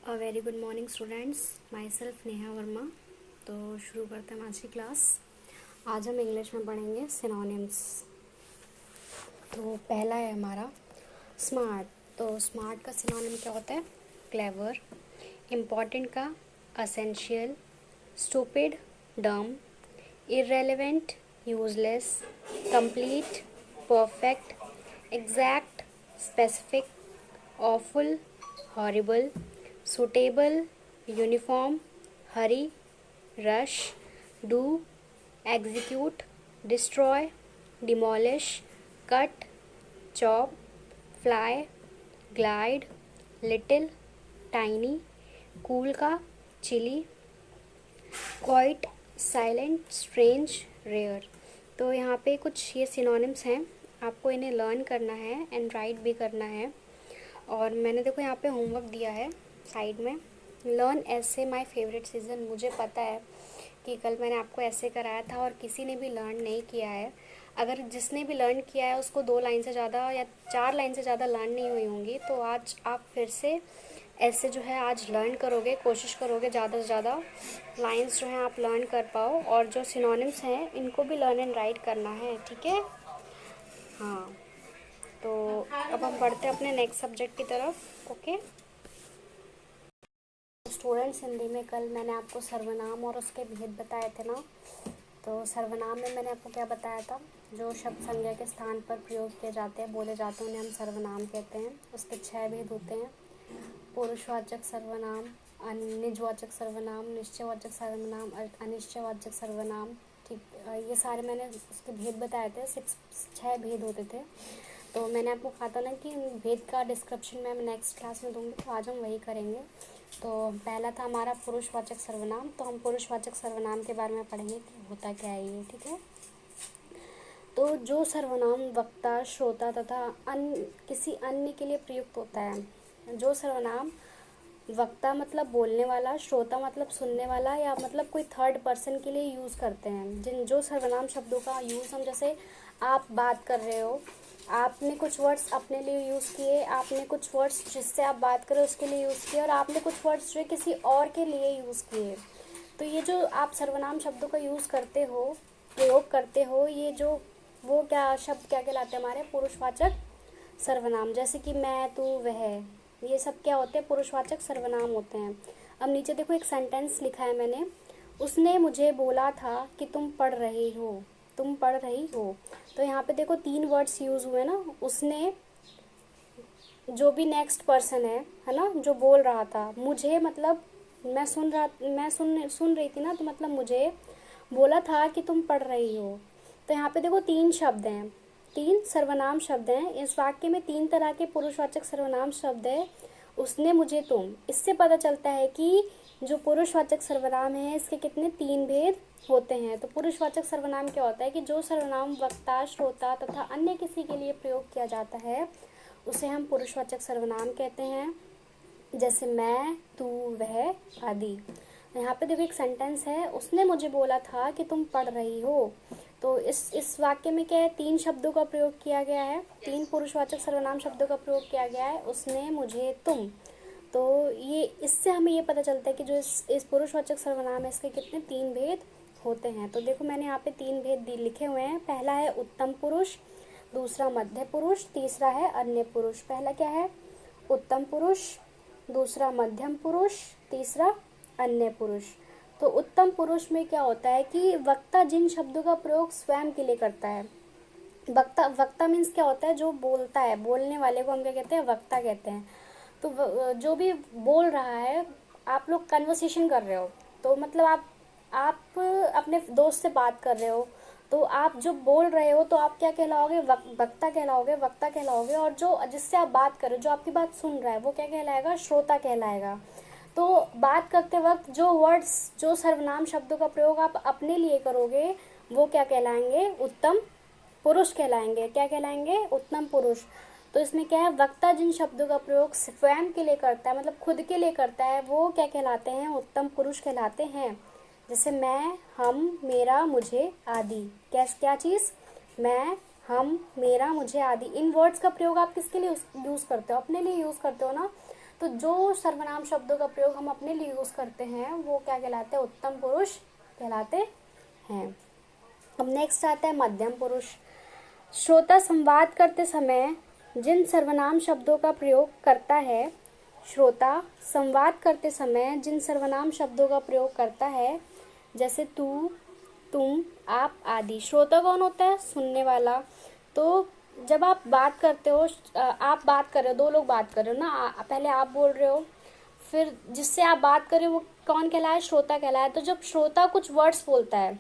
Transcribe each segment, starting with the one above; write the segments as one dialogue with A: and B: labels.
A: Very good morning students. My self Neha Verma. तो शुरू करते हैं आज की क्लास। आज हम इंग्लिश में पढ़ेंगे सिनोनिम्स। तो पहला है हमारा स्मार्ट। तो स्मार्ट का सिनोनिम क्या होता है? क्लेवर। इम्पॉर्टेंट का असेंशियल, स्टूपिड, डम, irrelevant, useless, complete, perfect, exact, specific, awful, horrible, suitable, uniform, hurry, rush, do, execute, destroy, demolish, cut, chop, fly, glide, little, tiny, cool का chilly, quite, silent, strange, rare. तो यहाँ पे कुछ ये synonyms हैं, आपको इन्हें लर्न करना है एंड राइट भी करना है। और मैंने देखो यहाँ पे होमवर्क दिया है साइड में, लर्न ऐसे माय फेवरेट सीज़न। मुझे पता है कि कल मैंने आपको ऐसे कराया था और किसी ने भी लर्न नहीं किया है। अगर जिसने भी लर्न किया है उसको 2 लाइन से ज़्यादा या 4 लाइन से ज़्यादा लर्न नहीं हुई होंगी। तो आज आप फिर से ऐसे जो है आज लर्न करोगे, कोशिश करोगे ज़्यादा से ज़्यादा लाइंस जो हैं आप लर्न कर पाओ। और जो सिनोनिम्स हैं इनको भी लर्न एंड राइट करना है, ठीक है? हाँ, तो अब हम बढ़ते हैं अपने नेक्स्ट सब्जेक्ट की तरफ। ओके स्टूडेंट्स, हिंदी में कल मैंने आपको सर्वनाम और उसके भेद बताए थे ना। तो सर्वनाम में मैंने आपको क्या बताया था? जो शब्द संज्ञा के स्थान पर प्रयोग किए जाते हैं, बोले जाते हैं, उन्हें हम सर्वनाम कहते हैं। उसके 6 भेद होते हैं: पुरुषवाचक सर्वनाम, निजवाचक सर्वनाम, निश्चयवाचक सर्वनाम, अनिश्चयवाचक सर्वनाम। ठीक, ये सारे मैंने उसके भेद बताए थे। 6 भेद होते थे। तो मैंने आपको कहा था ना कि भेद का डिस्क्रिप्शन मैं नेक्स्ट क्लास में दूंगी, तो आज हम वही करेंगे। तो पहला था हमारा पुरुषवाचक सर्वनाम। तो हम पुरुषवाचक सर्वनाम के बारे में पढ़ेंगे कि होता क्या है ये, ठीक है? तो जो सर्वनाम वक्ता, श्रोता तथा किसी अन्य के लिए प्रयुक्त होता है। जो सर्वनाम वक्ता मतलब बोलने वाला, श्रोता मतलब सुनने वाला, या मतलब कोई थर्ड पर्सन के लिए यूज़ करते हैं। जो सर्वनाम शब्दों का यूज़ हम, जैसे आप बात कर रहे हो, आपने कुछ वर्ड्स अपने लिए यूज़ किए, आपने कुछ वर्ड्स जिससे आप बात करें उसके लिए यूज़ किए, और आपने कुछ वर्ड्स जो है किसी और के लिए यूज़ किए। तो ये जो आप सर्वनाम शब्दों का यूज़ करते हो, प्रयोग करते हो, ये जो वो क्या शब्द क्या कहलाते हैं? हमारे पुरुषवाचक सर्वनाम। जैसे कि मैं, तू, वह, ये सब क्या होते हैं? पुरुषवाचक सर्वनाम होते हैं। अब नीचे देखो एक सेंटेंस लिखा है मैंने, उसने मुझे बोला था कि तुम पढ़ रही हो, तुम पढ़ रही हो। तो यहाँ पे देखो 3 वर्ड्स यूज हुए ना। उसने, जो भी नेक्स्ट पर्सन है ना, जो बोल रहा था, मुझे मतलब मैं सुन रही थी ना, तो मतलब मुझे बोला था कि तुम पढ़ रही हो। तो यहाँ पे देखो 3 शब्द हैं, 3 सर्वनाम शब्द हैं। इस वाक्य में 3 तरह के पुरुषवाचक सर्वनाम शब्द है। उसने, मुझे, तुम। इससे पता चलता है कि जो पुरुषवाचक सर्वनाम है इसके कितने 3 भेद होते हैं। तो पुरुषवाचक सर्वनाम क्या होता है कि जो सर्वनाम वक्ता, श्रोता तथा अन्य किसी के लिए प्रयोग किया जाता है उसे हम पुरुषवाचक सर्वनाम कहते हैं। जैसे मैं, तू, वह आदि। यहाँ पे देखो एक सेंटेंस है, उसने मुझे बोला था कि तुम पढ़ रही हो। तो इस वाक्य में क्या है? 3 शब्दों का प्रयोग किया गया है, 3 पुरुषवाचक सर्वनाम शब्दों का प्रयोग किया गया है, उसने, मुझे, तुम। तो ये इससे हमें ये पता चलता है कि जो इस पुरुषवाचक सर्वनाम है इसके कितने 3 भेद होते हैं। तो देखो मैंने यहाँ पे 3 भेद लिखे हुए हैं। पहला है उत्तम पुरुष, दूसरा मध्य पुरुष, तीसरा है अन्य पुरुष। पहला क्या है? उत्तम पुरुष, दूसरा मध्यम पुरुष, तीसरा अन्य पुरुष। तो उत्तम पुरुष में क्या होता है कि वक्ता जिन शब्दों का प्रयोग स्वयं के लिए करता है। वक्ता मीन्स क्या होता है? जो बोलता है, बोलने वाले को हम क्या कहते हैं? वक्ता कहते हैं। तो जो भी बोल रहा है, आप लोग कन्वर्सेशन कर रहे हो, तो मतलब आप अपने दोस्त से बात कर रहे हो, तो आप जो बोल रहे हो तो आप क्या कहलाओगे? वक्ता कहलाओगे, वक्ता कहलाओगे। और जो जिससे आप बात कर रहे हो, जो आपकी बात सुन रहा है, वो क्या कहलाएगा? श्रोता कहलाएगा। तो बात करते वक्त जो वर्ड्स, जो सर्वनाम शब्दों का प्रयोग आप अपने लिए करोगे वो क्या कहलाएंगे? उत्तम पुरुष कहलाएंगे। क्या कहलाएंगे? उत्तम पुरुष। तो इसमें क्या है? वक्ता जिन शब्दों का प्रयोग स्वयं के लिए करता है, मतलब खुद के लिए करता है, वो क्या कहलाते हैं? उत्तम पुरुष कहलाते हैं। जैसे मैं, हम, मेरा, मुझे आदि। क्या चीज़? मैं, हम, मेरा, मुझे आदि। इन वर्ड्स का प्रयोग आप किसके लिए यूज़ करते हो? अपने लिए यूज़ करते हो ना। तो जो सर्वनाम शब्दों का प्रयोग हम अपने लिए यूज़ करते हैं वो क्या कहलाते हैं, उत्तम पुरुष कहलाते हैं। अब नेक्स्ट आता है मध्यम पुरुष। श्रोता संवाद करते समय जिन सर्वनाम शब्दों का प्रयोग करता है, श्रोता संवाद करते समय जिन सर्वनाम शब्दों का प्रयोग करता है, जैसे तू, तुम, आप आदि। श्रोता कौन होता है, सुनने वाला। तो जब आप बात करते हो, आप बात कर रहे हो, दो लोग बात कर रहे हो ना, पहले आप बोल रहे हो, फिर जिससे आप बात कर रहे हो वो कौन कहलाए, श्रोता कहलाए। तो जब श्रोता कुछ वर्ड्स बोलता है,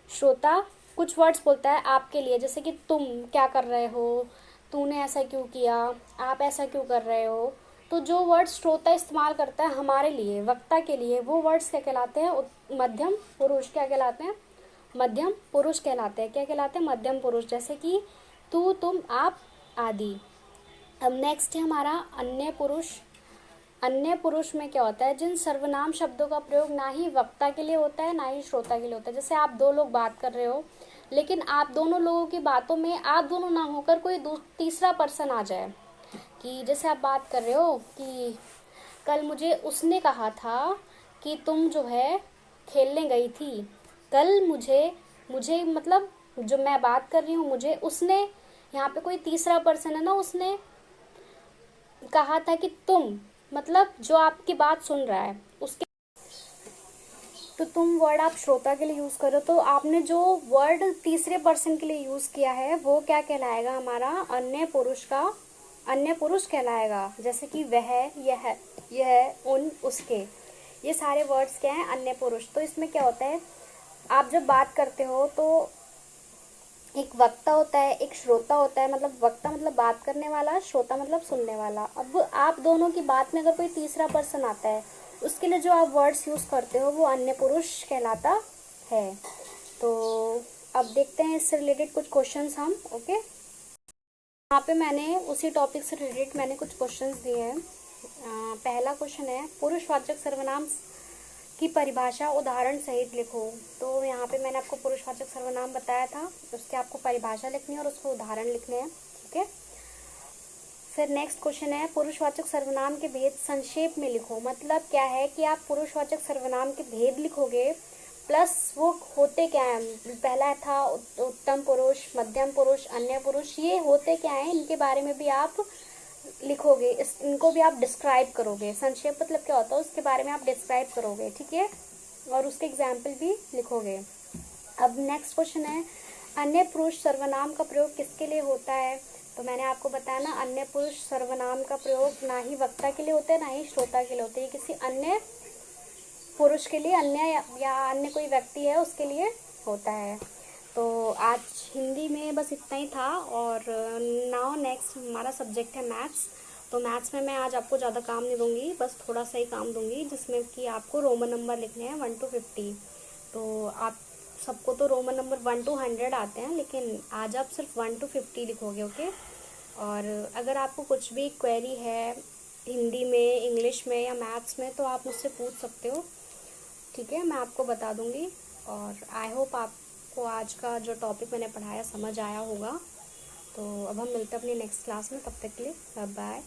A: श्रोता कुछ वर्ड्स बोलता है आपके लिए, जैसे कि तुम क्या कर रहे हो, तूने ऐसा क्यों किया, आप ऐसा क्यों कर रहे हो, तो जो वर्ड्स श्रोता इस्तेमाल करता है हमारे लिए, वक्ता के लिए, वो वर्ड्स क्या कहलाते हैं, मध्यम पुरुष। क्या कहलाते हैं, मध्यम पुरुष कहलाते हैं। क्या कहलाते हैं, मध्यम पुरुष। जैसे कि तू, तुम, आप आदि। अब नेक्स्ट है हमारा अन्य पुरुष। अन्य पुरुष में क्या होता है, जिन सर्वनाम शब्दों का प्रयोग ना ही वक्ता के लिए होता है ना ही श्रोता के लिए होता है। जैसे आप दो लोग बात कर रहे हो, लेकिन आप दोनों लोगों की बातों में आप दोनों ना होकर कोई तीसरा पर्सन आ जाए, कि जैसे आप बात कर रहे हो कि कल मुझे उसने कहा था कि तुम जो है खेलने गई थी। कल मुझे मुझे मतलब जो मैं बात कर रही हूँ, मुझे उसने, यहाँ पे कोई तीसरा पर्सन है ना, उसने कहा था कि तुम, मतलब जो आपकी बात सुन रहा है उसके, तो तुम वर्ड आप श्रोता के लिए यूज करो, तो आपने जो वर्ड तीसरे पर्सन के लिए यूज किया है वो क्या कहलाएगा, हमारा अन्य पुरुष का, अन्य पुरुष कहलाएगा। जैसे कि वह, यह, उन, उसके, ये सारे वर्ड्स क्या हैं, अन्य पुरुष। तो इसमें क्या होता है, आप जब बात करते हो तो एक वक्ता होता है, एक श्रोता होता है। मतलब वक्ता मतलब बात करने वाला, श्रोता मतलब सुनने वाला। अब आप दोनों की बात में अगर कोई तीसरा पर्सन आता है, उसके लिए जो आप वर्ड्स यूज करते हो वो अन्य पुरुष कहलाता है। तो अब देखते हैं इससे रिलेटेड कुछ क्वेश्चंस हम। ओके, यहाँ पे मैंने उसी टॉपिक से रिलेटेड मैंने कुछ क्वेश्चंस दिए हैं। पहला क्वेश्चन है, पुरुषवाचक सर्वनाम की परिभाषा उदाहरण सहित लिखो। तो यहाँ पे मैंने आपको पुरुषवाचक सर्वनाम बताया था, उसके आपको परिभाषा लिखनी है और उसको उदाहरण लिखने हैं। ठीक है, फिर नेक्स्ट क्वेश्चन है, पुरुषवाचक सर्वनाम के भेद संक्षेप में लिखो। मतलब क्या है कि आप पुरुषवाचक सर्वनाम के भेद लिखोगे, प्लस वो होते क्या हैं। पहला था उत्तम पुरुष, मध्यम पुरुष, अन्य पुरुष, ये होते क्या हैं इनके बारे में भी आप लिखोगे, इनको भी आप डिस्क्राइब करोगे। संक्षेप मतलब क्या होता है, उसके बारे में आप डिस्क्राइब करोगे। ठीक है, और उसके एग्जाम्पल भी लिखोगे। अब नेक्स्ट क्वेश्चन है, अन्य पुरुष सर्वनाम का प्रयोग किसके लिए होता है। तो मैंने आपको बताया ना, अन्य पुरुष सर्वनाम का प्रयोग ना ही वक्ता के लिए होता है ना ही श्रोता के लिए होता है, ये किसी अन्य पुरुष के लिए, अन्य या अन्य कोई व्यक्ति है उसके लिए होता है। तो आज हिंदी में बस इतना ही था। और नाउ नेक्स्ट हमारा सब्जेक्ट है मैथ्स। तो मैथ्स में मैं आज आपको ज़्यादा काम नहीं दूंगी, बस थोड़ा सा ही काम दूंगी, जिसमें कि आपको रोमन नंबर लिखने हैं 1 to 50। तो आप सबको तो रोमन नंबर 1 to 100 आते हैं, लेकिन आज आप सिर्फ 1 to 50 लिखोगे। ओके, और अगर आपको कुछ भी क्वेरी है हिंदी में, इंग्लिश में या मैथ्स में, तो आप मुझसे पूछ सकते हो। ठीक है, मैं आपको बता दूंगी। और आई होप आपको आज का जो टॉपिक मैंने पढ़ाया समझ आया होगा। तो अब हम मिलते हैं अपनी नेक्स्ट क्लास में, तब तक के लिए बाय बाय।